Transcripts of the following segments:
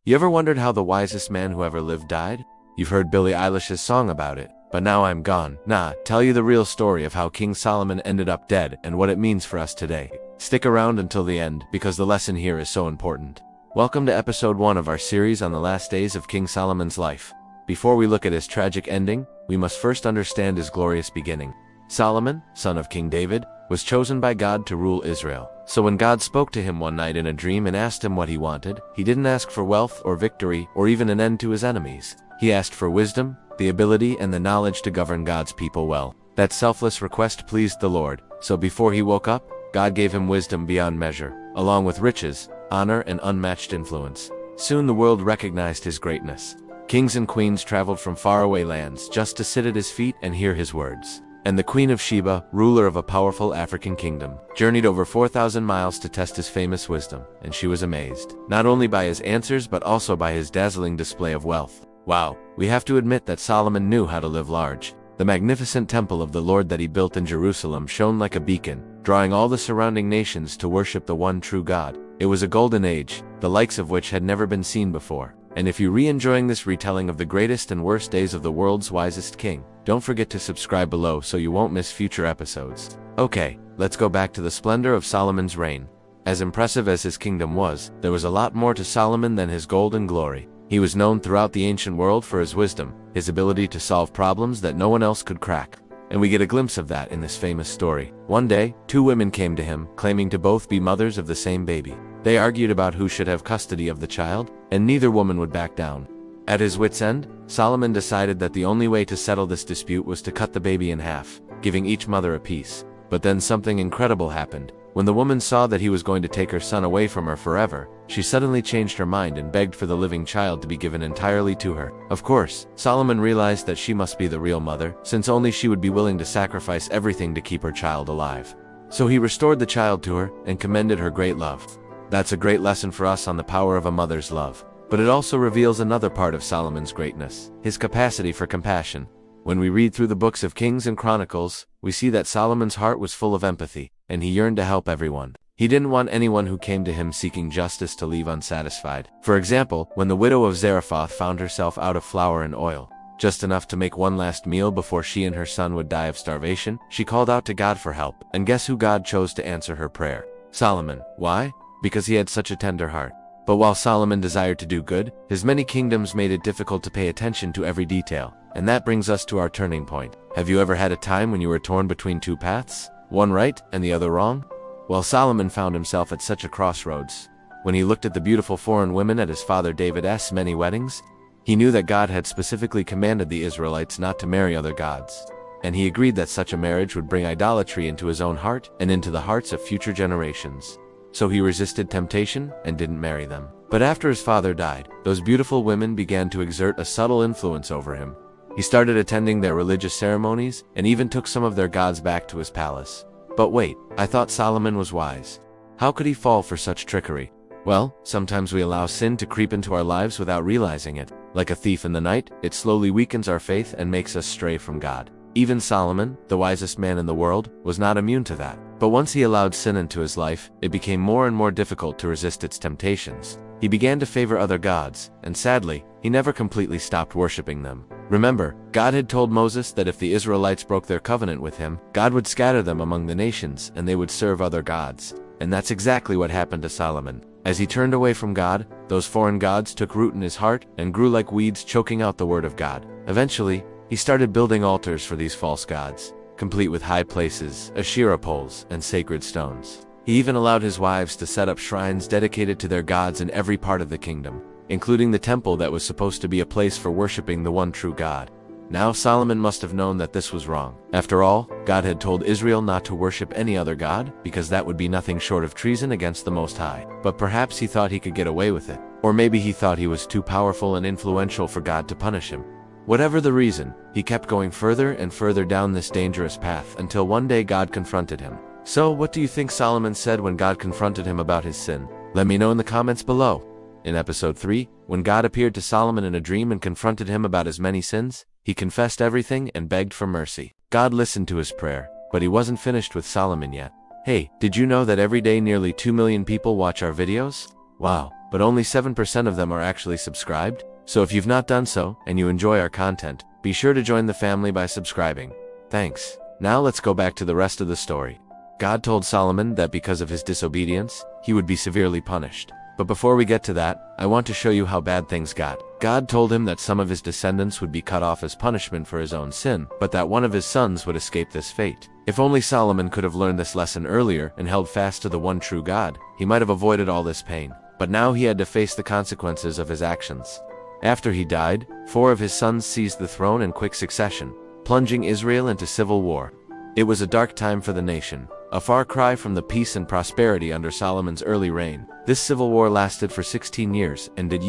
You ever wondered how the wisest man who ever lived died? You've heard Billie Eilish's song about it, but now I'm gone. Tell you the real story of how King Solomon ended up dead and what it means for us today. Stick around until the end, because the lesson here is so important. Welcome to episode 1 of our series on the last days of King Solomon's life. Before we look at his tragic ending, we must first understand his glorious beginning. Solomon, son of King David, was chosen by God to rule Israel. So when God spoke to him one night in a dream and asked him what he wanted, he didn't ask for wealth or victory or even an end to his enemies. He asked for wisdom, the ability and the knowledge to govern God's people well. That selfless request pleased the Lord, so before he woke up, God gave him wisdom beyond measure, along with riches, honor and unmatched influence. Soon the world recognized his greatness. Kings and queens traveled from faraway lands just to sit at his feet and hear his words. And the Queen of Sheba, ruler of a powerful African kingdom, journeyed over 4,000 miles to test his famous wisdom, and she was amazed, not only by his answers but also by his dazzling display of wealth. Wow, we have to admit that Solomon knew how to live large. The magnificent temple of the Lord that he built in Jerusalem shone like a beacon, drawing all the surrounding nations to worship the one true God. It was a golden age, the likes of which had never been seen before. And if you're re-enjoying this retelling of the greatest and worst days of the world's wisest king, don't forget to subscribe below so you won't miss future episodes. Okay, let's go back to the splendor of Solomon's reign. As impressive as his kingdom was, there was a lot more to Solomon than his gold and glory. He was known throughout the ancient world for his wisdom, his ability to solve problems that no one else could crack. And we get a glimpse of that in this famous story. One day, 2 women came to him, claiming to both be mothers of the same baby. They argued about who should have custody of the child, and neither woman would back down. At his wit's end, Solomon decided that the only way to settle this dispute was to cut the baby in half, giving each mother a piece. But then something incredible happened. When the woman saw that he was going to take her son away from her forever, she suddenly changed her mind and begged for the living child to be given entirely to her. Of course, Solomon realized that she must be the real mother, since only she would be willing to sacrifice everything to keep her child alive. So he restored the child to her and commended her great love. That's a great lesson for us on the power of a mother's love. But it also reveals another part of Solomon's greatness, his capacity for compassion. When we read through the books of Kings and Chronicles, we see that Solomon's heart was full of empathy, and he yearned to help everyone. He didn't want anyone who came to him seeking justice to leave unsatisfied. For example, when the widow of Zarephath found herself out of flour and oil, just enough to make one last meal before she and her son would die of starvation, she called out to God for help. And guess who God chose to answer her prayer? Solomon. Why? Because he had such a tender heart. But while Solomon desired to do good, his many kingdoms made it difficult to pay attention to every detail. And that brings us to our turning point. Have you ever had a time when you were torn between 2 paths? One right and the other wrong? Well, Solomon found himself at such a crossroads. When he looked at the beautiful foreign women at his father David's many weddings, he knew that God had specifically commanded the Israelites not to marry other gods. And he agreed that such a marriage would bring idolatry into his own heart and into the hearts of future generations. So he resisted temptation and didn't marry them. But after his father died, those beautiful women began to exert a subtle influence over him. He started attending their religious ceremonies and even took some of their gods back to his palace. But wait, I thought Solomon was wise. How could he fall for such trickery? Well, sometimes we allow sin to creep into our lives without realizing it. Like a thief in the night, it slowly weakens our faith and makes us stray from God. Even Solomon, the wisest man in the world, was not immune to that. But once he allowed sin into his life, it became more and more difficult to resist its temptations. He began to favor other gods, and sadly, he never completely stopped worshiping them. Remember, God had told Moses that if the Israelites broke their covenant with him, God would scatter them among the nations and they would serve other gods. And that's exactly what happened to Solomon. As he turned away from God, those foreign gods took root in his heart and grew like weeds, choking out the word of God. Eventually, he started building altars for these false gods, complete with high places, Asherah poles, and sacred stones. He even allowed his wives to set up shrines dedicated to their gods in every part of the kingdom, including the temple that was supposed to be a place for worshiping the one true God. Now Solomon must have known that this was wrong. After all, God had told Israel not to worship any other god, because that would be nothing short of treason against the Most High. But perhaps he thought he could get away with it. Or maybe he thought he was too powerful and influential for God to punish him. Whatever the reason, he kept going further and further down this dangerous path until one day God confronted him. So, what do you think Solomon said when God confronted him about his sin? Let me know in the comments below. In episode 3, when God appeared to Solomon in a dream and confronted him about his many sins, he confessed everything and begged for mercy. God listened to his prayer, but he wasn't finished with Solomon yet. Hey, did you know that every day nearly 2 million people watch our videos? Wow, but only 7% of them are actually subscribed. So if you've not done so, and you enjoy our content, be sure to join the family by subscribing. Thanks. Now let's go back to the rest of the story. God told Solomon that because of his disobedience, he would be severely punished. But before we get to that, I want to show you how bad things got. God told him that some of his descendants would be cut off as punishment for his own sin, but that one of his sons would escape this fate. If only Solomon could have learned this lesson earlier and held fast to the one true God, he might have avoided all this pain. But now he had to face the consequences of his actions. After he died, 4 of his sons seized the throne in quick succession, plunging Israel into civil war. It was a dark time for the nation, a far cry from the peace and prosperity under Solomon's early reign. This civil war lasted for 16 years and did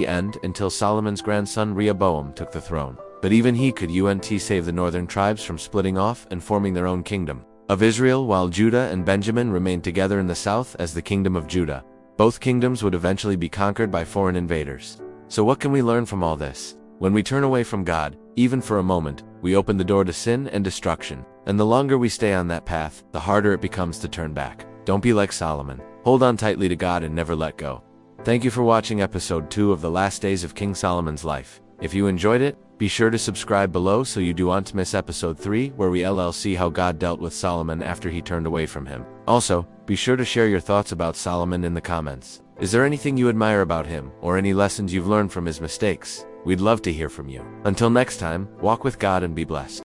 end until Solomon's grandson Rehoboam took the throne. But even he could save the northern tribes from splitting off and forming their own kingdom of Israel, while Judah and Benjamin remained together in the south as the kingdom of Judah. Both kingdoms would eventually be conquered by foreign invaders. So what can we learn from all this? When we turn away from God, even for a moment, we open the door to sin and destruction. And the longer we stay on that path, the harder it becomes to turn back. Don't be like Solomon. Hold on tightly to God and never let go. Thank you for watching episode 2 of the last days of King Solomon's life. If you enjoyed it, be sure to subscribe below so you don't miss episode 3, where we see how God dealt with Solomon after he turned away from him. Also, be sure to share your thoughts about Solomon in the comments. Is there anything you admire about him, or any lessons you've learned from his mistakes? We'd love to hear from you. Until next time, walk with God and be blessed.